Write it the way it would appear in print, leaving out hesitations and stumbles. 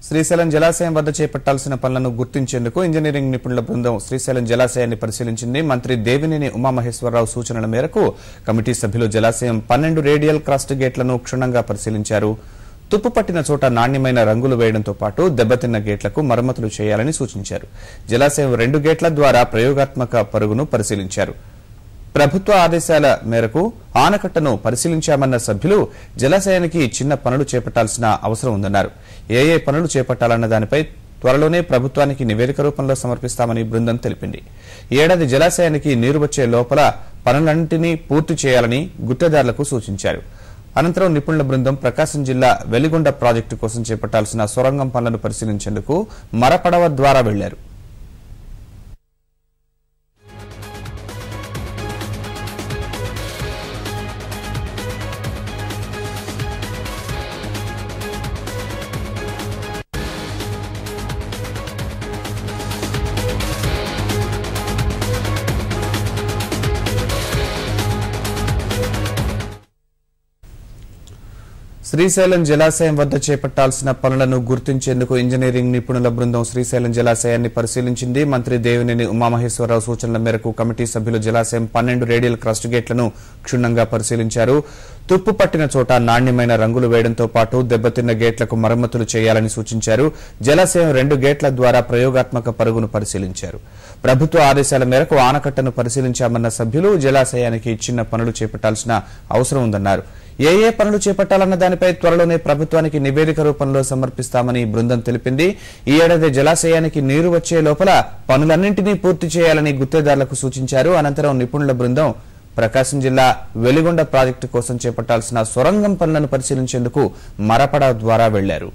శ్రీశైలం జలాశయం వద్ద చేపట్టాల్సిన పనులను గుర్తించేందుకు ఇంజనీరింగ్ నిపుణుల బృందం శ్రీశైలం జలాశయాన్ని పరిశీలించింది. మంత్రి దేవినేని ఉమామహేశ్వరరావు సూచనల మేరకు కమిటీ సభ్యులు జలాశయం 12 రేడియల్ క్రస్ట్ గేట్లను క్షుణ్ణంగా పరిశీలించారు. తుప్పు పట్టిన చోట నాణ్యమైన రంగులు వేయడంతో పాటు దెబ్బతిన్న గేట్లకు మరమ్మతులు చేయాలని సూచించారు. జలాశయం 2 గేట్ల ద్వారా ప్రయోగాత్మక పరుగును పరిశీలించారు. ప్రభుత్వ ఆదేశాల మేరకు ఆనకట్టను పరిశీలించామన్న సభ్యులు జలాశయానికి చిన్న పనులు చేపట్టాల్సిన అవసరం ఉందన్నారు. ఏ పనులు చేపట్టాలన్న దానిపై త్వరలోనే ప్రభుత్వానికి నివేదిక రూపంలో సమర్పిస్తామని బృందం తెలిపింది. ఈ ఏడాది జలాశయానికి నీరు వచ్చే లోపల పనులన్నింటినీ పూర్తి చేయాలని గుత్తేదారులకు సూచించారు. అనంతరం నిపుణుల బృందం ప్రకాశం జిల్లా వెలిగొండ ప్రాజెక్టు కోసం చేపట్టాల్సిన సొరంగం పనులను పరిశీలించేందుకు మరపడవ ద్వారా వెళ్లారు. శ్రీశైలం జలాశయం వద్ద చేపట్టాల్సిన పనులను గుర్తించేందుకు ఇంజనీరింగ్ నిపుణుల బృందం శ్రీశైలం జలాశయాన్ని పరిశీలించింది. మంత్రి దేవినేని ఉమామహేశ్వరరావు సూచనల మేరకు కమిటీ సభ్యులు జలాశయం 12 రేడియల్ క్రస్ట్ గేట్లను క్షుణ్ణంగా పరిశీలించారు. తుప్పు పట్టిన చోట నాణ్యమైన రంగులు వేయడంతో పాటు దెబ్బతిన్న గేట్లకు మరమ్మతులు చేయాలని సూచించారు. జలాశయం 2 గేట్ల ద్వారా ప్రయోగాత్మక పరుగును పరిశీలించారు. ప్రభుత్వ ఆదేశాల మేరకు ఆనకట్టను పరిశీలించామన్న సభ్యులు జలాశయానికి చిన్న పనులు చేపట్టాల్సిన అవసరం ఉందన్నారు. ఏ పనులు చేపట్టాలన్న దానిపై త్వరలోనే ప్రభుత్వానికి నివేదిక రూపంలో సమర్పిస్తామని బృందం తెలిపింది. ఈ ఏడాది జలాశయానికి నీరు వచ్చే లోపల పనులన్నింటినీ పూర్తి చేయాలని గుత్తేదారులకు సూచించారు. అనంతరం నిపుణుల బృందం ప్రకాశం జిల్లా వెలిగొండ ప్రాజెక్టు కోసం చేపట్టాల్సిన సొరంగం పనులను పరిశీలించేందుకు మరపడ ద్వారా వెళ్లారు.